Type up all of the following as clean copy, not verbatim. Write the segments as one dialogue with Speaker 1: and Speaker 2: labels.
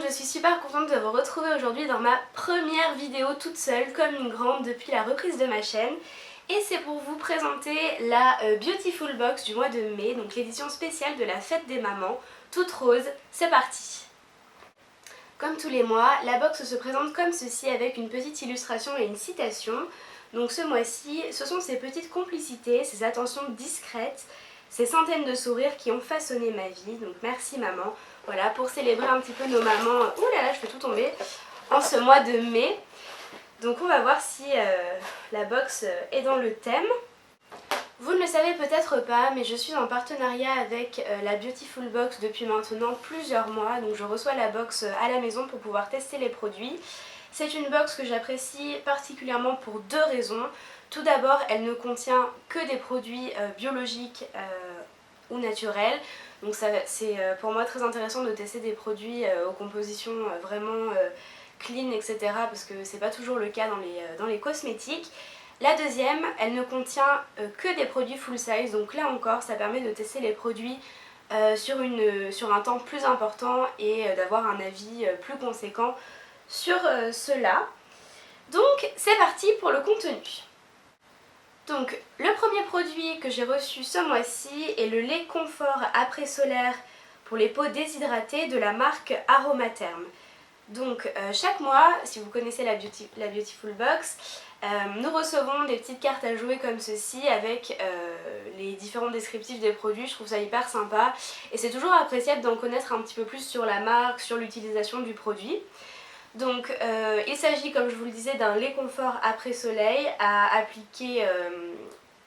Speaker 1: je suis super contente de vous retrouver aujourd'hui dans ma première vidéo toute seule comme une grande depuis la reprise de ma chaîne. Et c'est pour vous présenter la Beautiful Box du mois de mai, donc l'édition spéciale de la fête des mamans, toute rose. C'est parti! Comme tous les mois, la box se présente comme ceci avec une petite illustration et une citation. Donc ce mois-ci, ce sont ces petites complicités, ces attentions discrètes, ces centaines de sourires qui ont façonné ma vie. Donc merci maman. Voilà, pour célébrer un petit peu nos mamans, ouh là là, je fais tout tomber, en ce mois de mai. Donc on va voir si la box est dans le thème. Vous ne le savez peut-être pas, mais je suis en partenariat avec la Beautiful Box depuis maintenant plusieurs mois. Donc je reçois la box à la maison pour pouvoir tester les produits. C'est une box que j'apprécie particulièrement pour deux raisons. Tout d'abord, elle ne contient que des produits biologiques ou naturels. Donc c'est pour moi très intéressant de tester des produits aux compositions vraiment clean, etc. parce que c'est pas toujours le cas dans les cosmétiques. La deuxième, elle ne contient que des produits full size, donc là encore ça permet de tester les produits sur un temps plus important et d'avoir un avis plus conséquent sur cela. Donc c'est parti pour le contenu. Donc le premier produit que j'ai reçu ce mois-ci est le lait confort après solaire pour les peaux déshydratées de la marque Aromatherm. Donc chaque mois, si vous connaissez la Beautiful Box, nous recevons des petites cartes à jouer comme ceci avec les différents descriptifs des produits. Je trouve ça hyper sympa et c'est toujours appréciable d'en connaître un petit peu plus sur la marque, sur l'utilisation du produit. Donc il s'agit, comme je vous le disais, d'un lait confort après soleil à appliquer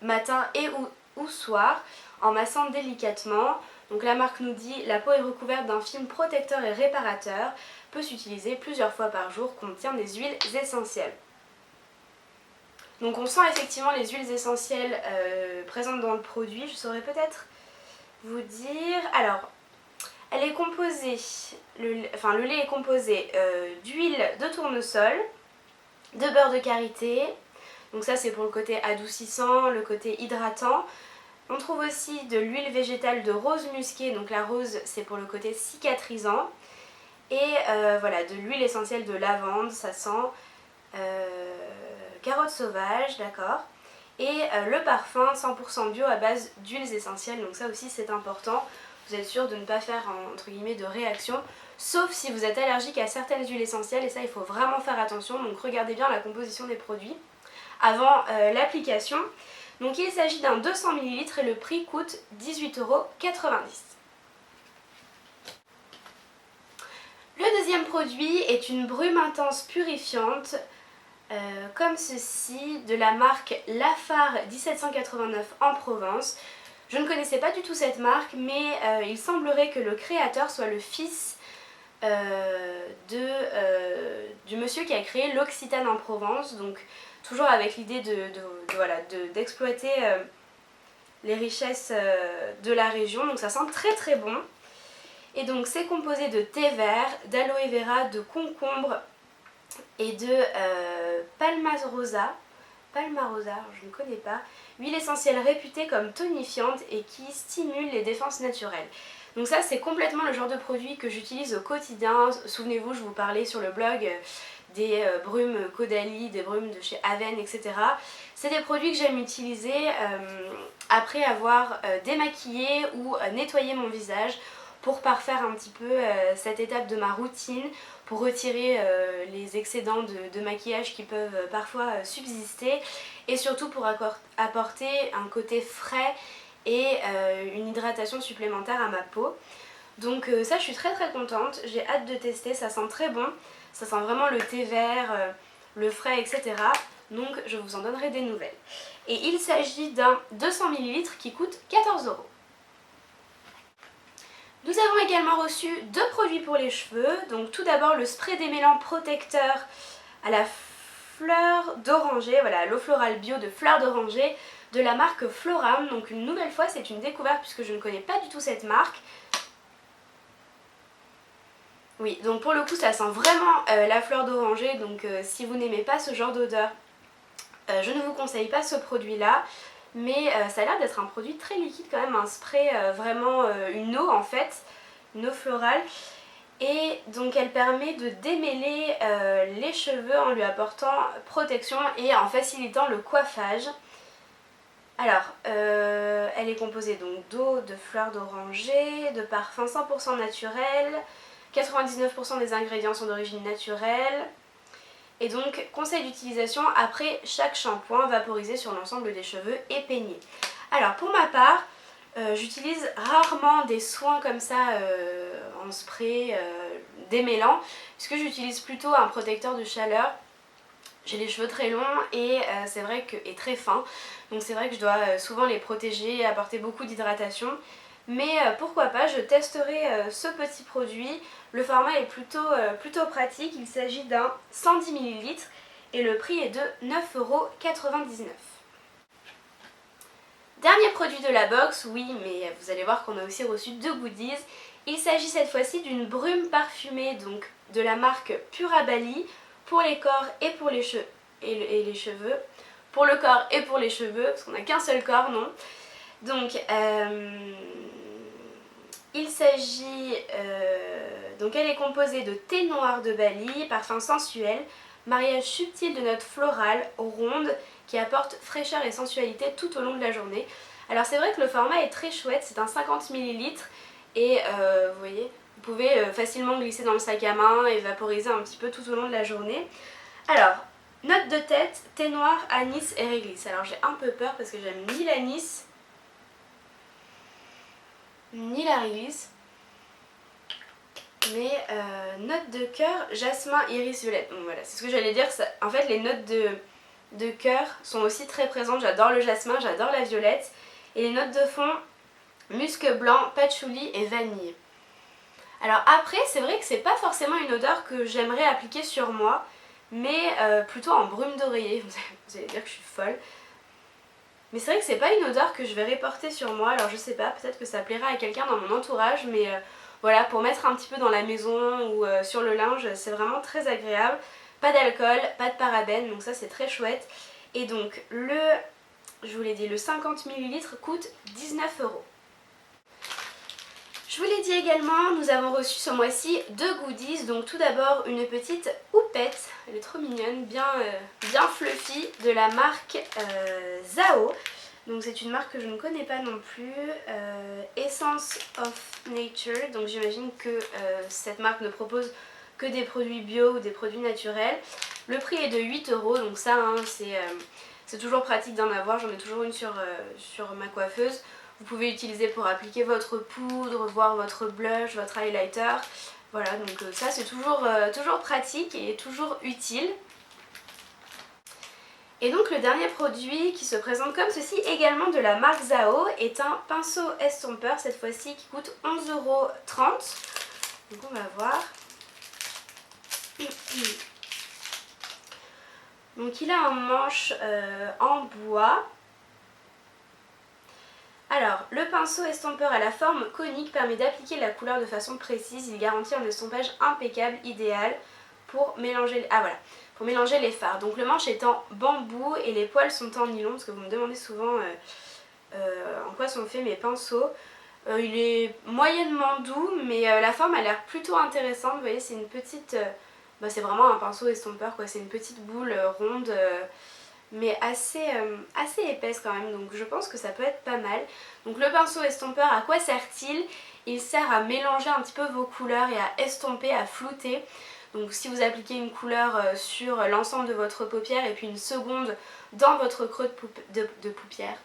Speaker 1: matin et ou soir en massant délicatement. Donc la marque nous dit: la peau est recouverte d'un film protecteur et réparateur, peut s'utiliser plusieurs fois par jour, contient des huiles essentielles. Donc on sent effectivement les huiles essentielles présentes dans le produit. Je saurais peut-être vous dire... Alors, elle est composée, le lait est composé d'huile de tournesol, de beurre de karité, donc ça c'est pour le côté adoucissant, le côté hydratant. On trouve aussi de l'huile végétale de rose musquée, donc la rose c'est pour le côté cicatrisant. Et voilà, de l'huile essentielle de lavande, ça sent carotte sauvage, d'accord. Et le parfum 100% bio à base d'huiles essentielles, donc ça aussi c'est important. Vous êtes sûr de ne pas faire entre guillemets de réaction, sauf si vous êtes allergique à certaines huiles essentielles, et ça il faut vraiment faire attention. Donc regardez bien la composition des produits avant l'application. Donc il s'agit d'un 200 ml et le prix coûte 18,90 €. Le deuxième produit est une brume intense purifiante comme ceci de la marque Lafare 1789 en Provence. Je ne connaissais pas du tout cette marque, mais il semblerait que le créateur soit le fils du monsieur qui a créé l'Occitane en Provence. Donc toujours avec l'idée d'exploiter les richesses de la région. Donc ça sent très très bon. Et donc c'est composé de thé vert, d'aloe vera, de concombre et de palmarosa, je ne connais pas, huile essentielle réputée comme tonifiante et qui stimule les défenses naturelles. Donc ça c'est complètement le genre de produit que j'utilise au quotidien. Souvenez-vous, je vous parlais sur le blog des brumes Caudalie, des brumes de chez Aven, etc. C'est des produits que j'aime utiliser après avoir démaquillé ou nettoyé mon visage, pour parfaire un petit peu cette étape de ma routine, pour retirer les excédents de maquillage qui peuvent parfois subsister, et surtout pour apporter un côté frais et une hydratation supplémentaire à ma peau. Donc ça je suis très très contente, j'ai hâte de tester, ça sent très bon, ça sent vraiment le thé vert, le frais, etc. Donc je vous en donnerai des nouvelles. Et il s'agit d'un 200 ml qui coûte 14 €. Nous avons également reçu deux produits pour les cheveux. Donc tout d'abord le spray démêlant protecteur à la fleur d'oranger, voilà, l'eau florale bio de fleur d'oranger de la marque Floram. Donc une nouvelle fois c'est une découverte puisque je ne connais pas du tout cette marque. Oui, donc pour le coup ça sent vraiment la fleur d'oranger, donc si vous n'aimez pas ce genre d'odeur, je ne vous conseille pas ce produit là. Mais ça a l'air d'être un produit très liquide quand même, un spray vraiment une eau en fait, une eau florale. Et donc elle permet de démêler les cheveux en lui apportant protection et en facilitant le coiffage. Alors, elle est composée donc d'eau, de fleurs d'oranger, de parfums 100% naturels, 99% des ingrédients sont d'origine naturelle. Et donc, conseil d'utilisation après chaque shampoing vaporisé sur l'ensemble des cheveux et peigné. Alors, pour ma part, j'utilise rarement des soins comme ça en spray démêlant, puisque j'utilise plutôt un protecteur de chaleur. J'ai les cheveux très longs et c'est vrai que et très fins, donc c'est vrai que je dois souvent les protéger et apporter beaucoup d'hydratation. Mais pourquoi pas, je testerai ce petit produit. Le format est plutôt pratique, il s'agit d'un 110 ml et le prix est de 9,99 €. Dernier produit de la box, oui, mais vous allez voir qu'on a aussi reçu 2 goodies. Il s'agit cette fois-ci d'une brume parfumée, donc de la marque Purabali, pour les corps et pour les cheveux. Pour le corps et pour les cheveux, parce qu'on n'a qu'un seul corps, non. Donc, il s'agit... donc elle est composée de thé noir de Bali, parfum sensuel, mariage subtil de notes florales, rondes, qui apporte fraîcheur et sensualité tout au long de la journée. Alors c'est vrai que le format est très chouette, c'est un 50 ml et vous voyez, vous pouvez facilement glisser dans le sac à main et vaporiser un petit peu tout au long de la journée. Alors, note de tête, thé noir, anis et réglisse. Alors j'ai un peu peur parce que j'aime ni l'anis ni la réglisse. Mais note de cœur, jasmin, iris, violette. Donc voilà, c'est ce que j'allais dire. En fait, les notes de cœur sont aussi très présentes. J'adore le jasmin, j'adore la violette. Et les notes de fond, musc blanc, patchouli et vanille. Alors après, c'est vrai que c'est pas forcément une odeur que j'aimerais appliquer sur moi, mais plutôt en brume d'oreiller. Vous allez dire que je suis folle. Mais c'est vrai que c'est pas une odeur que je vais porter sur moi. Alors je sais pas, peut-être que ça plaira à quelqu'un dans mon entourage, mais voilà, pour mettre un petit peu dans la maison ou sur le linge, c'est vraiment très agréable. Pas d'alcool, pas de parabènes, donc ça c'est très chouette. Et donc je vous l'ai dit, le 50 ml coûte 19 €. Je vous l'ai dit également, nous avons reçu ce mois-ci 2 goodies. Donc tout d'abord une petite houppette, elle est trop mignonne, bien fluffy, de la marque Zao. Donc c'est une marque que je ne connais pas non plus, Essence of Nature. Donc j'imagine que cette marque ne propose que des produits bio ou des produits naturels. Le prix est de 8 €, donc ça hein, c'est toujours pratique d'en avoir, j'en ai toujours une sur ma coiffeuse. Vous pouvez l'utiliser pour appliquer votre poudre, voire votre blush, votre highlighter. Voilà, donc ça c'est toujours pratique et toujours utile. Et donc le dernier produit qui se présente comme ceci, également de la marque Zao, est un pinceau estompeur, cette fois-ci qui coûte 11,30 €. Donc on va voir. Donc il a un manche en bois. Alors, le pinceau estompeur à la forme conique permet d'appliquer la couleur de façon précise. Il garantit un estompage impeccable, idéal pour mélanger, pour mélanger les fards. Donc le manche est en bambou et les poils sont en nylon, parce que vous me demandez souvent en quoi sont faits mes pinceaux. Il est moyennement doux, mais la forme a l'air plutôt intéressante. Vous voyez, c'est une petite... c'est vraiment un pinceau estompeur, quoi. C'est une petite boule ronde... mais assez épaisse quand même, donc je pense que ça peut être pas mal. Donc le pinceau estompeur, à quoi sert-il? Il sert à mélanger un petit peu vos couleurs et à estomper, à flouter. Donc si vous appliquez une couleur sur l'ensemble de votre paupière et puis une seconde dans votre creux de paupière,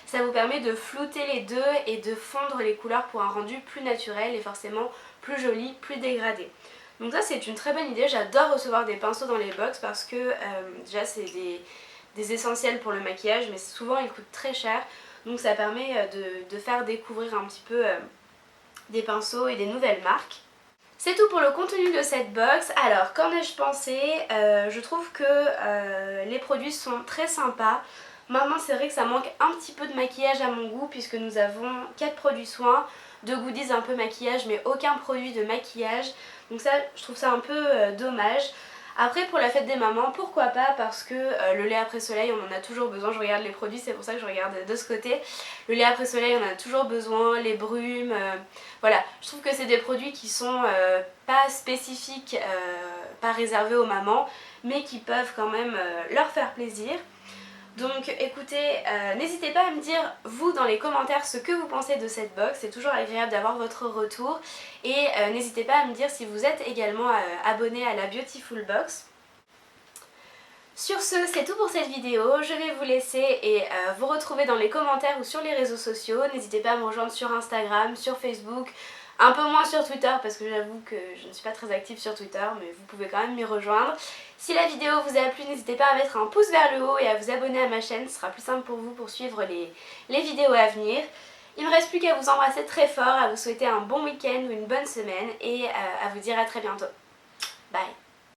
Speaker 1: ça vous permet de flouter les deux et de fondre les couleurs pour un rendu plus naturel et forcément plus joli, plus dégradé. Donc ça c'est une très bonne idée, j'adore recevoir des pinceaux dans les box parce que déjà c'est des essentiels pour le maquillage, mais souvent ils coûtent très cher, donc ça permet de faire découvrir un petit peu des pinceaux et des nouvelles marques. C'est tout pour le contenu de cette box. Alors qu'en ai-je pensé? Je trouve que les produits sont très sympas. Maintenant c'est vrai que ça manque un petit peu de maquillage à mon goût puisque nous avons 4 produits soins, 2 goodies un peu maquillage mais aucun produit de maquillage. Donc ça je trouve ça un peu dommage. Après pour la fête des mamans, pourquoi pas, parce que le lait après soleil on en a toujours besoin. Je regarde les produits, c'est pour ça que je regarde de ce côté. Le lait après soleil on en a toujours besoin, les brumes, voilà. Je trouve que c'est des produits qui sont pas spécifiques, pas réservés aux mamans, mais qui peuvent quand même leur faire plaisir. Donc écoutez, n'hésitez pas à me dire vous dans les commentaires ce que vous pensez de cette box, c'est toujours agréable d'avoir votre retour. Et n'hésitez pas à me dire si vous êtes également abonné à la Beautiful Box. Sur ce, c'est tout pour cette vidéo, je vais vous laisser et vous retrouver dans les commentaires ou sur les réseaux sociaux. N'hésitez pas à me rejoindre sur Instagram, sur Facebook, un peu moins sur Twitter parce que j'avoue que je ne suis pas très active sur Twitter, mais vous pouvez quand même m'y rejoindre. Si la vidéo vous a plu, n'hésitez pas à mettre un pouce vers le haut et à vous abonner à ma chaîne, ce sera plus simple pour vous pour suivre les vidéos à venir. Il ne me reste plus qu'à vous embrasser très fort, à vous souhaiter un bon week-end ou une bonne semaine et à vous dire à très bientôt. Bye!